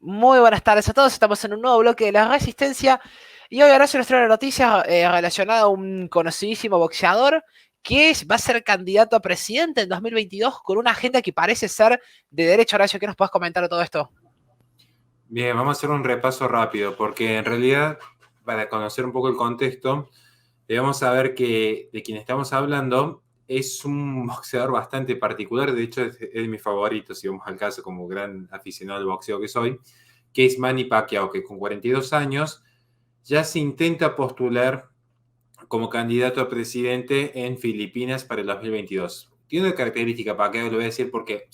Muy buenas tardes a todos, estamos en un nuevo bloque de La Resistencia y hoy Horacio nos trae una noticia relacionada a un conocidísimo boxeador va a ser candidato a presidente en 2022 con una agenda que parece ser de derecha. Horacio, ¿qué nos puedes comentar de todo esto? Bien, vamos a hacer un repaso rápido, porque en realidad, para conocer un poco el contexto, debemos saber que de quien estamos hablando es un boxeador bastante particular, de hecho es de mis favoritos, si vamos al caso como gran aficionado al boxeo que soy, que es Manny Pacquiao, que con 42 años ya se intenta postular como candidato a presidente en Filipinas para el 2022. Tiene una característica, Pacquiao, lo voy a decir porque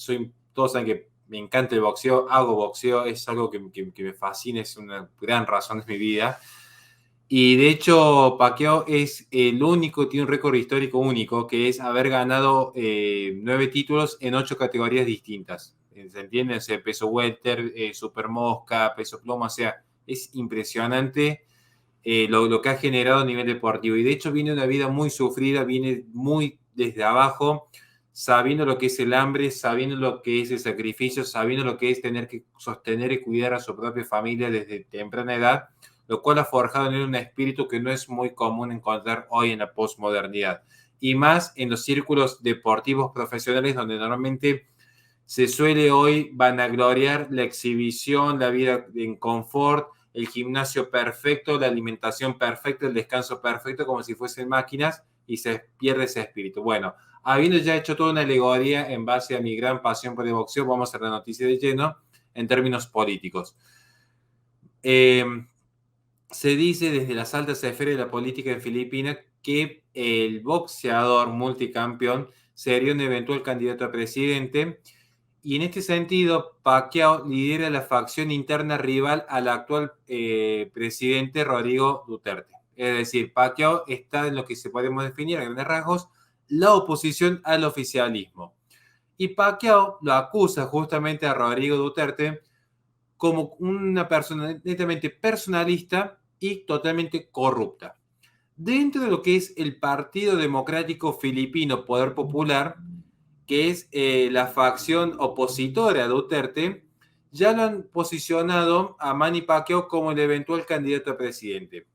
todos saben que me encanta el boxeo, hago boxeo, es algo que me fascina, es una gran razón de mi vida. Y de hecho, Pacquiao es el único, tiene un récord histórico único, que es haber ganado 9 títulos en 8 categorías distintas. ¿Se entiende? O sea, peso welter, super mosca, peso pluma, o sea, es impresionante lo que ha generado a nivel deportivo. Y de hecho viene una vida muy sufrida, viene muy desde abajo, sabiendo lo que es el hambre, sabiendo lo que es el sacrificio, sabiendo lo que es tener que sostener y cuidar a su propia familia desde temprana edad, lo cual ha forjado en él un espíritu que no es muy común encontrar hoy en la posmodernidad. Y más en los círculos deportivos profesionales donde normalmente se suele hoy vanagloriar la exhibición, la vida en confort, el gimnasio perfecto, la alimentación perfecta, el descanso perfecto, como si fuesen máquinas, y se pierde ese espíritu. Bueno, habiendo ya hecho toda una alegoría en base a mi gran pasión por el boxeo, vamos a la noticia de lleno en términos políticos. Eh, Se dice desde las altas esferas de la política en Filipinas que el boxeador multicampeón sería un eventual candidato a presidente y en este sentido, Pacquiao lidera la facción interna rival al actual presidente Rodrigo Duterte. Es decir, Pacquiao está en lo que se podemos definir a grandes rasgos la oposición al oficialismo. Y Pacquiao lo acusa justamente a Rodrigo Duterte como una persona netamente personalista y totalmente corrupta. Dentro de lo que es el Partido Democrático Filipino Poder Popular, que es la facción opositora a Duterte, ya lo han posicionado a Manny Pacquiao como el eventual candidato a presidente.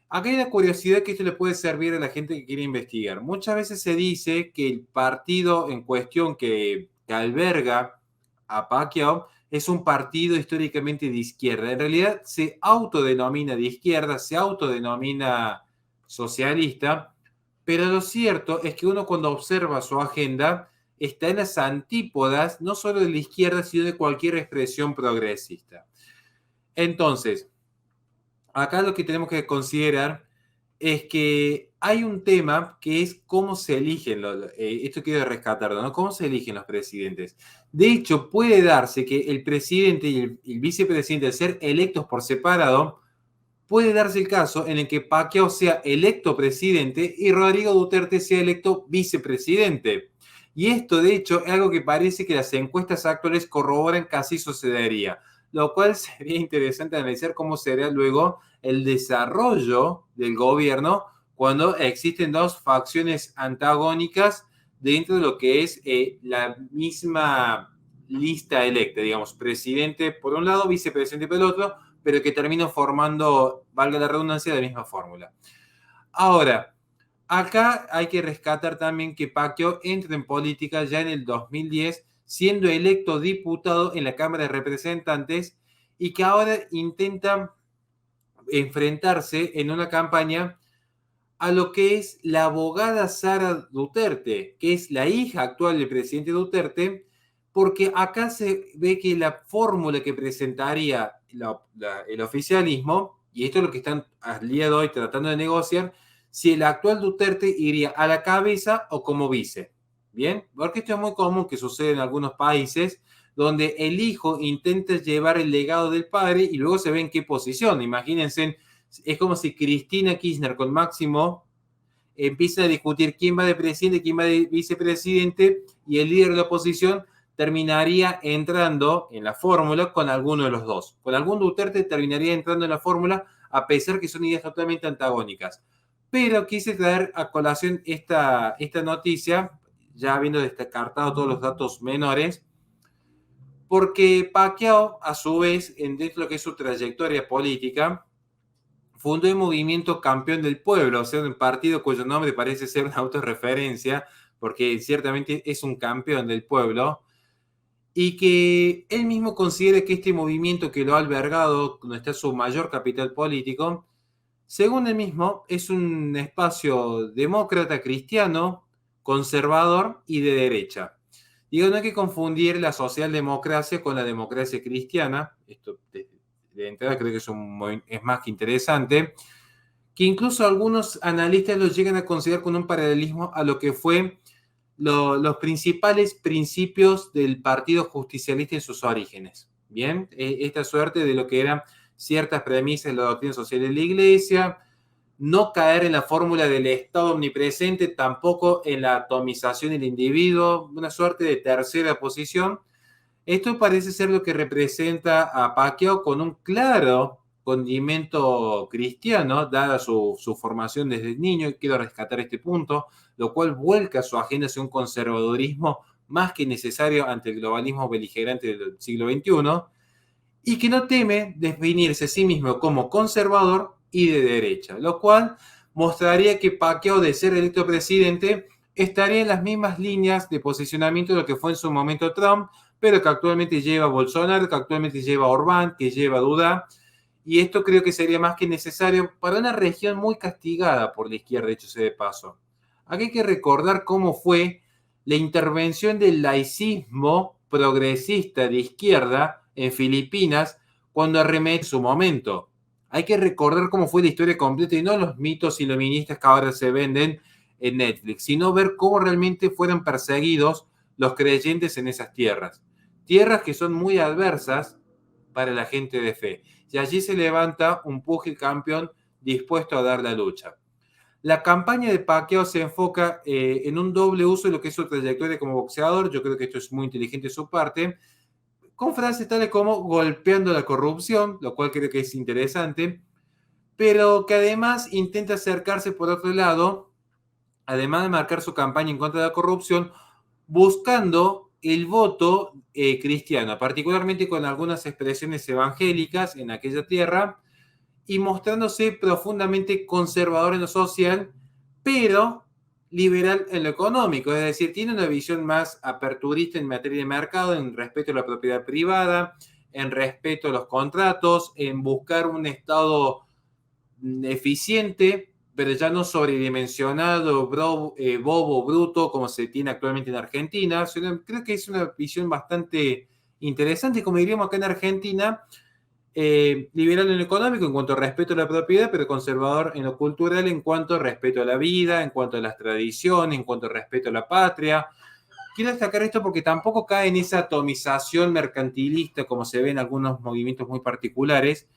Acá hay una curiosidad que esto le puede servir a la gente que quiere investigar. Muchas veces se dice que el partido en cuestión que alberga a Pacquiao es un partido históricamente de izquierda. En realidad se autodenomina de izquierda, se autodenomina socialista, pero lo cierto es que uno cuando observa su agenda está en las antípodas no solo de la izquierda, sino de cualquier expresión progresista. Entonces, acá lo que tenemos que considerar es que hay un tema que es cómo se eligen, esto quiero rescatarlo, ¿no? ¿Cómo se eligen los presidentes? De hecho, puede darse que el presidente y el vicepresidente, al ser electos por separado, puede darse el caso en el que Pacquiao sea electo presidente y Rodrigo Duterte sea electo vicepresidente. Y esto, de hecho, es algo que parece que las encuestas actuales corroboran que así sucedería, lo cual sería interesante analizar cómo será luego el desarrollo del gobierno cuando existen dos facciones antagónicas dentro de lo que es la misma lista electa, digamos, presidente por un lado, vicepresidente por el otro, pero que termina formando, valga la redundancia, la misma fórmula. Ahora, acá hay que rescatar también que Pacquiao entra en política ya en el 2010, siendo electo diputado en la Cámara de Representantes y que ahora intenta enfrentarse en una campaña a lo que es la abogada Sara Duterte, que es la hija actual del presidente Duterte, porque acá se ve que la fórmula que presentaría el oficialismo, y esto es lo que están al día de hoy tratando de negociar, si el actual Duterte iría a la cabeza o como vice. Bien, porque esto es muy común que sucede en algunos países donde el hijo intenta llevar el legado del padre y luego se ve en qué posición. Imagínense, es como si Cristina Kirchner con Máximo empieza a discutir quién va de presidente, quién va de vicepresidente, y el líder de la oposición terminaría entrando en la fórmula con alguno de los dos. Con algún Duterte terminaría entrando en la fórmula, a pesar que son ideas totalmente antagónicas. Pero quise traer a colación esta noticia, ya habiendo descartado todos los datos menores, porque Pacquiao, a su vez, dentro de lo que es su trayectoria política, fundó el movimiento Campeón del Pueblo, o sea, un partido cuyo nombre parece ser una autorreferencia, porque ciertamente es un campeón del pueblo, y que él mismo considera que este movimiento que lo ha albergado, donde está su mayor capital político, según él mismo, es un espacio demócrata, cristiano, conservador y de derecha. Digo, no hay que confundir la socialdemocracia con la democracia cristiana. Esto de entrada creo que es más que interesante, que incluso algunos analistas lo llegan a considerar con un paralelismo a lo que fue los principales principios del Partido Justicialista en sus orígenes. Bien, esta suerte de lo que eran ciertas premisas de la doctrina social de la Iglesia, no caer en la fórmula del Estado omnipresente, tampoco en la atomización del individuo, una suerte de tercera posición. Esto parece ser lo que representa a Pacquiao con un claro condimento cristiano, dada su formación desde niño, y quiero rescatar este punto, lo cual vuelca su agenda hacia un conservadurismo más que necesario ante el globalismo beligerante del siglo XXI, y que no teme definirse a sí mismo como conservador y de derecha, lo cual mostraría que Pacquiao, de ser electo presidente, estaría en las mismas líneas de posicionamiento de lo que fue en su momento Trump, pero que actualmente lleva Bolsonaro, que actualmente lleva Orbán, que lleva Duda, y esto creo que sería más que necesario para una región muy castigada por la izquierda, hecho sea de paso. Aquí hay que recordar cómo fue la intervención del laicismo progresista de izquierda en Filipinas cuando arremete en su momento. Hay que recordar cómo fue la historia completa y no los mitos iluministas que ahora se venden en Netflix, sino ver cómo realmente fueron perseguidos los creyentes en esas tierras. Tierras que son muy adversas para la gente de fe. Y allí se levanta un púgil campeón dispuesto a dar la lucha. La campaña de Pacquiao se enfoca en un doble uso de lo que es su trayectoria como boxeador. Yo creo que esto es muy inteligente de su parte, con frases tales como golpeando la corrupción, lo cual creo que es interesante, pero que además intenta acercarse por otro lado, además de marcar su campaña en contra de la corrupción, buscando el voto cristiano, particularmente con algunas expresiones evangélicas en aquella tierra, y mostrándose profundamente conservador en lo social, pero liberal en lo económico, es decir, tiene una visión más aperturista en materia de mercado, en respeto a la propiedad privada, en respeto a los contratos, en buscar un Estado eficiente, pero ya no sobredimensionado, bobo, bruto, como se tiene actualmente en Argentina. Creo que es una visión bastante interesante, como diríamos acá en Argentina, liberal en lo económico en cuanto a respeto a la propiedad, pero conservador en lo cultural en cuanto a respeto a la vida, en cuanto a las tradiciones, en cuanto a respeto a la patria. Quiero destacar esto porque tampoco cae en esa atomización mercantilista como se ve en algunos movimientos muy particulares,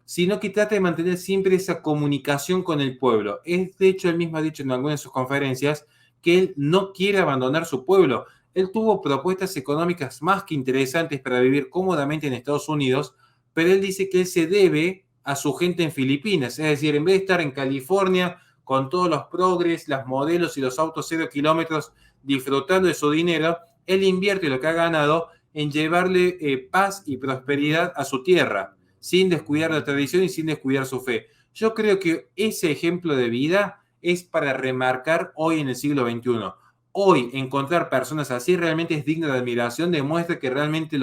sino que trata de mantener siempre esa comunicación con el pueblo. Es, de hecho, él mismo ha dicho en algunas de sus conferencias que él no quiere abandonar su pueblo. Él tuvo propuestas económicas más que interesantes para vivir cómodamente en Estados Unidos, pero él dice que él se debe a su gente en Filipinas. Es decir, en vez de estar en California con todos los progres, las modelos y los autos 0 kilómetros disfrutando de su dinero, él invierte lo que ha ganado en llevarle paz y prosperidad a su tierra, sin descuidar la tradición y sin descuidar su fe. Yo creo que ese ejemplo de vida es para remarcar hoy en el siglo XXI. Hoy encontrar personas así realmente es digno de admiración, demuestra que realmente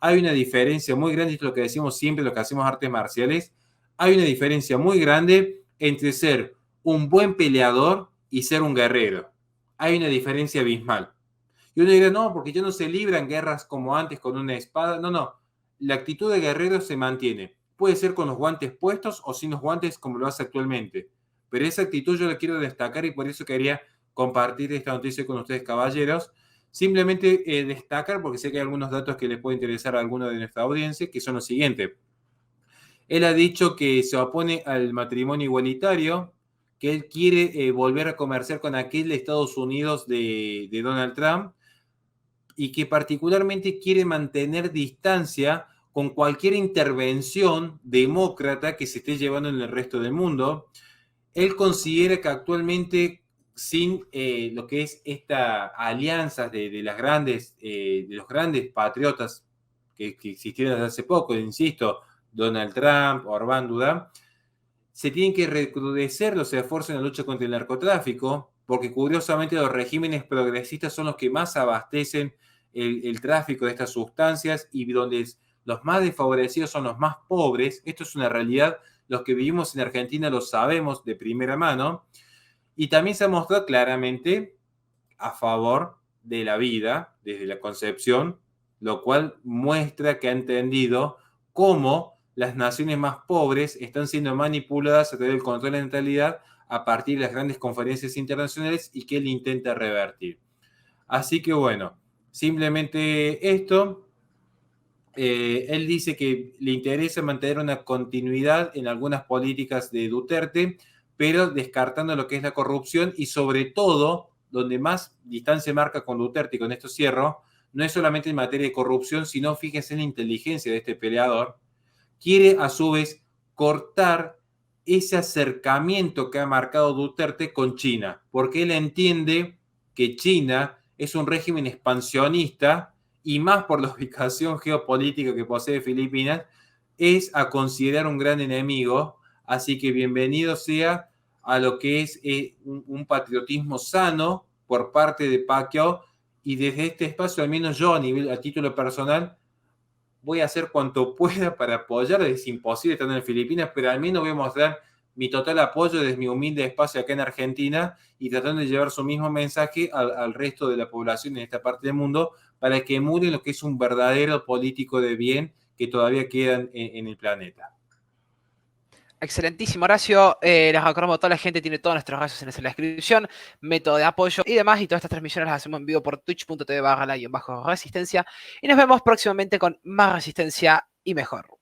hay una diferencia muy grande, es lo que decimos siempre, lo que hacemos artes marciales, hay una diferencia muy grande entre ser un buen peleador y ser un guerrero. Hay una diferencia abismal. Y uno dirá, no, porque ya no se libran guerras como antes con una espada. No, no. La actitud de guerrero se mantiene. Puede ser con los guantes puestos o sin los guantes como lo hace actualmente. Pero esa actitud yo la quiero destacar y por eso quería compartir esta noticia con ustedes, caballeros. Simplemente destacar, porque sé que hay algunos datos que les puede interesar a alguno de nuestra audiencia, que son los siguientes. Él ha dicho que se opone al matrimonio igualitario, que él quiere volver a comerciar con aquel Estados Unidos de Donald Trump, y que particularmente quiere mantener distancia con cualquier intervención demócrata que se esté llevando en el resto del mundo. Él considera que actualmente sin lo que es esta alianza de los grandes patriotas que existieron desde hace poco, insisto, Donald Trump, Orbán, Duda, se tienen que recrudecer los esfuerzos en la lucha contra el narcotráfico, porque curiosamente los regímenes progresistas son los que más abastecen el tráfico de estas sustancias y donde los más desfavorecidos son los más pobres. Esto es una realidad, los que vivimos en Argentina lo sabemos de primera mano, y también se ha mostrado claramente a favor de la vida desde la concepción, lo cual muestra que ha entendido cómo las naciones más pobres están siendo manipuladas a través del control de la natalidad a partir de las grandes conferencias internacionales y que él intenta revertir. Así que bueno, simplemente esto. Él dice que le interesa mantener una continuidad en algunas políticas de Duterte, pero descartando lo que es la corrupción y sobre todo, donde más distancia marca con Duterte, y con esto cierro, no es solamente en materia de corrupción, sino fíjense en la inteligencia de este peleador, quiere a su vez cortar ese acercamiento que ha marcado Duterte con China, porque él entiende que China es un régimen expansionista y más por la ubicación geopolítica que posee Filipinas, es a considerar un gran enemigo, así que bienvenido sea a lo que es un patriotismo sano por parte de Pacquiao, y desde este espacio, al menos yo a título personal, voy a hacer cuanto pueda para apoyar. Es imposible estar en Filipinas, pero al menos voy a mostrar mi total apoyo desde mi humilde espacio acá en Argentina y tratando de llevar su mismo mensaje al resto de la población en esta parte del mundo para que emulen lo que es un verdadero político de bien que todavía quedan en el planeta. Excelentísimo, Horacio. Les recordamos, toda la gente tiene todos nuestros redes en la descripción, método de apoyo y demás. Y todas estas transmisiones las hacemos en vivo por twitch.tv/la-resistencia. Y nos vemos próximamente con más resistencia y mejor.